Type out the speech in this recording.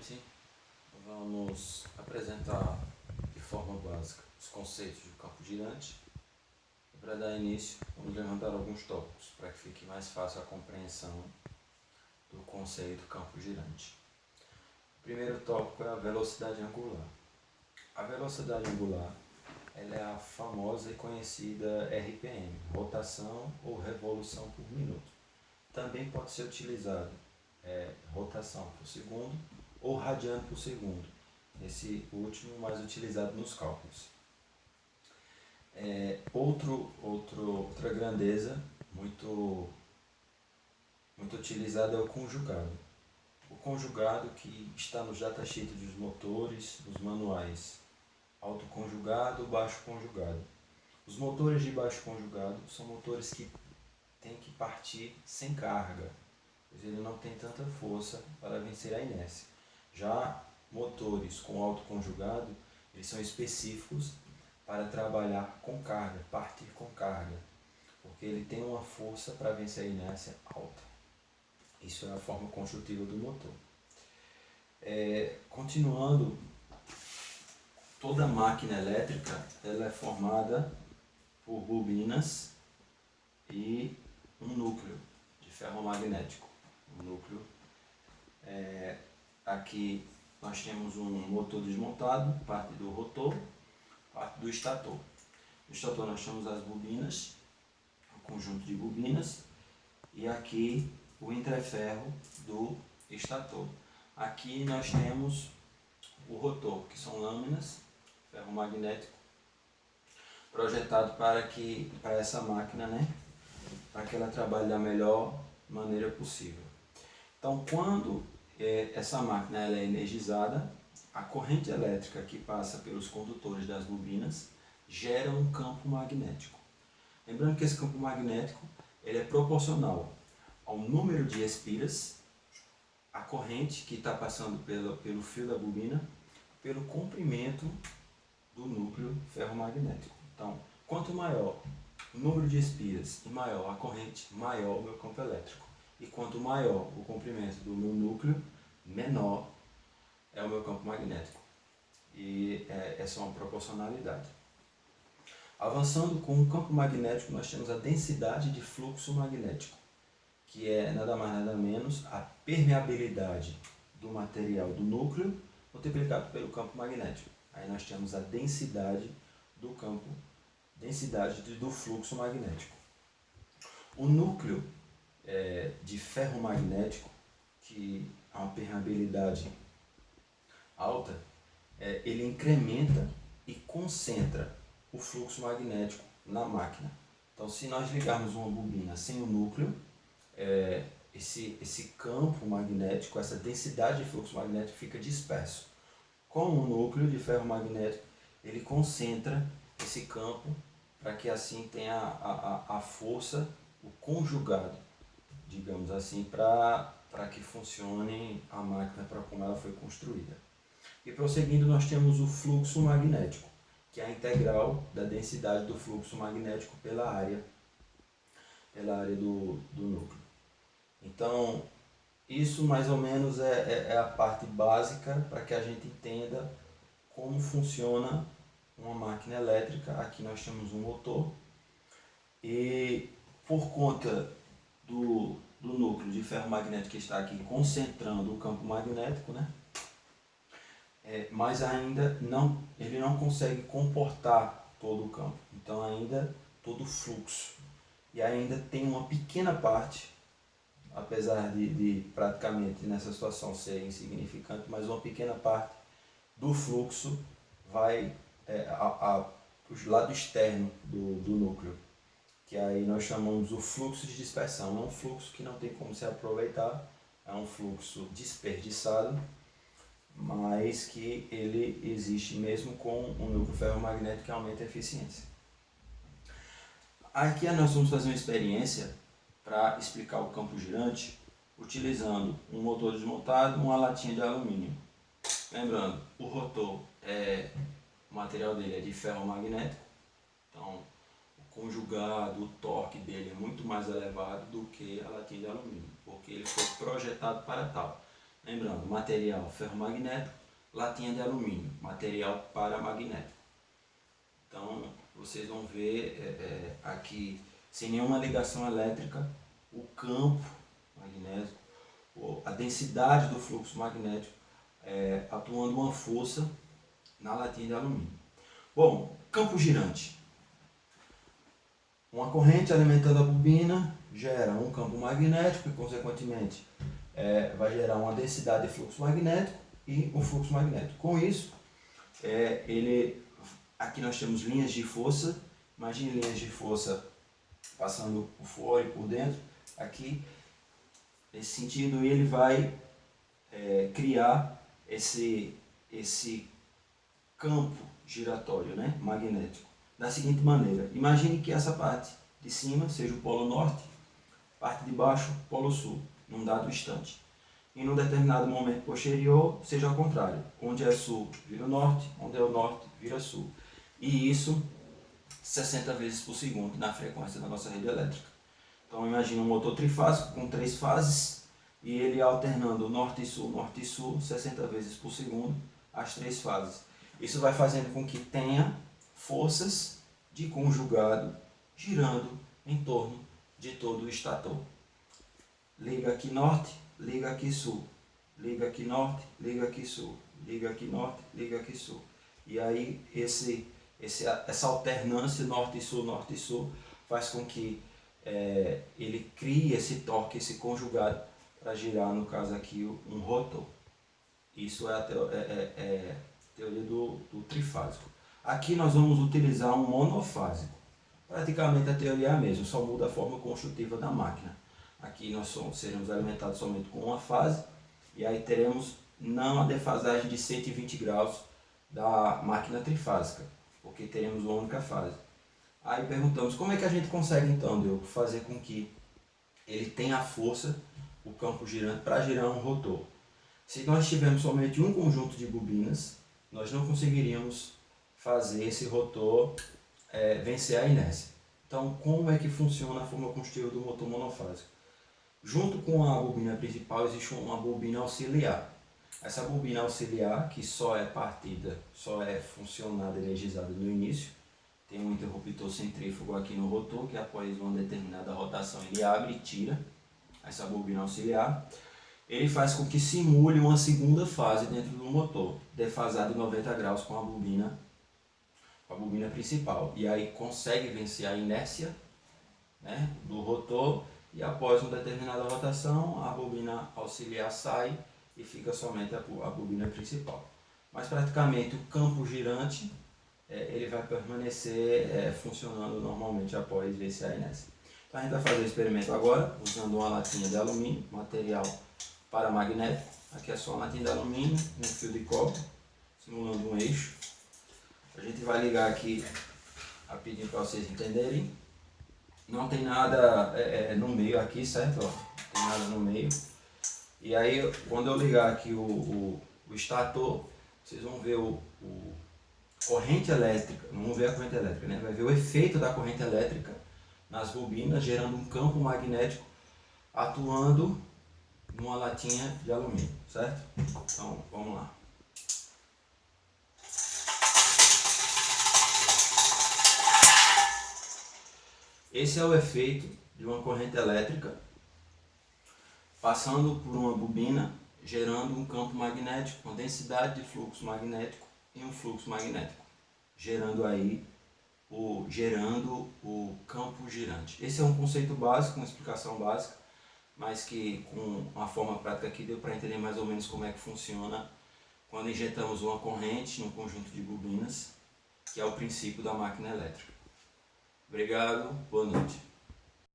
noite. Vamos apresentar de forma básica os conceitos do campo girante. E para dar início, vamos levantar alguns tópicos para que fique mais fácil a compreensão do conceito do campo girante. O primeiro tópico é a velocidade angular. A velocidade angular ela é a famosa e conhecida RPM, rotação ou revolução por minuto. Também pode ser utilizado rotação por segundo ou radiano por segundo, esse último mais utilizado nos cálculos. Outra grandeza muito utilizada é o conjugado. O conjugado que está no datasheet dos motores, nos manuais, alto conjugado, baixo conjugado. Os motores de baixo conjugado são motores que têm que partir sem carga, pois ele não tem tanta força para vencer a inércia. Já motores com alto conjugado, eles são específicos para trabalhar com carga, partir com carga, porque ele tem uma força para vencer a inércia alta. Isso é a forma construtiva do motor. Continuando, toda máquina elétrica ela é formada por bobinas e um núcleo de ferromagnético. O núcleo aqui nós temos um motor desmontado, parte do rotor, parte do estator. No estator nós temos as bobinas, o conjunto de bobinas, e aqui o entreferro do estator. Aqui nós temos o rotor, que são lâminas, ferromagnético, projetado para essa máquina, para que ela trabalhe da melhor maneira possível. Então, quando essa máquina ela é energizada, a corrente elétrica que passa pelos condutores das bobinas gera um campo magnético. Lembrando que esse campo magnético ele é proporcional ao número de espiras, a corrente que está passando pelo fio da bobina, pelo comprimento do núcleo ferromagnético. Então, quanto maior o número de espiras e maior a corrente, maior o meu campo elétrico. E quanto maior o comprimento do meu núcleo, menor é o meu campo magnético. E essa é uma proporcionalidade. Avançando com o campo magnético, nós temos a densidade de fluxo magnético, que é nada mais nada menos a permeabilidade do material do núcleo multiplicado pelo campo magnético. Aí nós temos a densidade do campo, densidade do fluxo magnético. O núcleo de ferromagnético, que há uma permeabilidade alta, ele incrementa e concentra o fluxo magnético na máquina. Então, se nós ligarmos uma bobina sem o núcleo, esse campo magnético, essa densidade de fluxo magnético fica disperso. Com o núcleo de ferromagnético, ele concentra esse campo para que assim tenha a força, o conjugado, digamos assim, para que funcione a máquina para como ela foi construída. E prosseguindo, nós temos o fluxo magnético, que é a integral da densidade do fluxo magnético pela área do núcleo. Então, isso mais ou menos é a parte básica para que a gente entenda como funciona uma máquina elétrica. Aqui nós temos um motor e por conta do núcleo de ferromagnético que está aqui concentrando o campo magnético, mas ainda ele não consegue comportar todo o campo, então ainda todo o fluxo, e ainda tem uma pequena parte, apesar de praticamente nessa situação ser insignificante, mas uma pequena parte do fluxo vai para o lado externo do núcleo, que aí nós chamamos o fluxo de dispersão. É um fluxo que não tem como se aproveitar, é um fluxo desperdiçado, mas que ele existe mesmo com um núcleo ferromagnético que aumenta a eficiência. Aqui nós vamos fazer uma experiência para explicar o campo girante, utilizando um motor desmontado e uma latinha de alumínio. Lembrando, o rotor, o material dele é de ferromagnético, então o conjugado, o torque dele é muito mais elevado do que a latinha de alumínio, porque ele foi projetado para tal. Lembrando, material ferromagnético, latinha de alumínio, material paramagnético. Então, vocês vão ver aqui, sem nenhuma ligação elétrica, o campo magnético, a densidade do fluxo magnético atuando uma força na latinha de alumínio. Bom, campo girante. Uma corrente alimentando a bobina gera um campo magnético e, consequentemente, vai gerar uma densidade de fluxo magnético e um fluxo magnético. Com isso, aqui nós temos linhas de força. Imagine linhas de força passando por fora e por dentro. Aqui, nesse sentido, ele vai criar esse campo giratório, né, magnético. Da seguinte maneira: imagine que essa parte de cima seja o polo norte, parte de baixo, polo sul, num dado instante. E num determinado momento posterior, seja ao contrário. Onde é sul, vira norte, onde é o norte, vira sul. E isso 60 vezes por segundo na frequência da nossa rede elétrica. Então imagine um motor trifásico com 3 fases e ele alternando norte e sul, 60 vezes por segundo, as 3 fases. Isso vai fazendo com que tenha forças de conjugado girando em torno de todo o estator. Liga aqui norte, liga aqui sul, liga aqui norte, liga aqui sul, liga aqui norte, liga aqui sul. E aí essa alternância norte e sul faz com que ele crie esse torque, esse conjugado para girar, no caso aqui, um rotor. Isso é a teoria do trifásico. Aqui nós vamos utilizar um monofásico. Praticamente a teoria é a mesma, só muda a forma construtiva da máquina. Aqui nós seremos alimentados somente com uma fase, e aí teremos não a defasagem de 120 graus da máquina trifásica, porque teremos uma única fase. Aí perguntamos, como é que a gente consegue então, Diogo, fazer com que ele tenha a força, o campo girante, para girar um rotor? Se nós tivermos somente um conjunto de bobinas, nós não conseguiríamos fazer esse rotor vencer a inércia. Então, como é que funciona a forma construtiva do motor monofásico? Junto com a bobina principal existe uma bobina auxiliar. Essa bobina auxiliar, que só é funcionada, energizada no início, tem um interruptor centrífugo aqui no rotor, que após uma determinada rotação ele abre e tira essa bobina auxiliar. Ele faz com que simule uma segunda fase dentro do motor, defasada em 90 graus com a bobina principal. E aí consegue vencer a inércia, né, do rotor, e após uma determinada rotação a bobina auxiliar sai e fica somente a bobina principal. Mas praticamente o campo girante ele vai permanecer funcionando normalmente após vencer a inércia. Então a gente vai fazer o experimento agora usando uma latinha de alumínio, material paramagnético. Aqui é só uma latinha de alumínio, um fio de cobre, simulando um eixo. A gente vai ligar aqui rapidinho para vocês entenderem. Não tem nada no meio aqui, certo? Ó, não tem nada no meio. E aí, quando eu ligar aqui o estator, vocês vão ver corrente elétrica. Não vão ver a corrente elétrica, né? Vai ver o efeito da corrente elétrica nas bobinas, gerando um campo magnético atuando numa latinha de alumínio, certo? Então, vamos lá. Esse é o efeito de uma corrente elétrica passando por uma bobina, gerando um campo magnético, uma densidade de fluxo magnético e um fluxo magnético, gerando o campo girante. Esse é um conceito básico, uma explicação básica, mas que com uma forma prática aqui deu para entender mais ou menos como é que funciona quando injetamos uma corrente num conjunto de bobinas, que é o princípio da máquina elétrica. Obrigado, boa noite.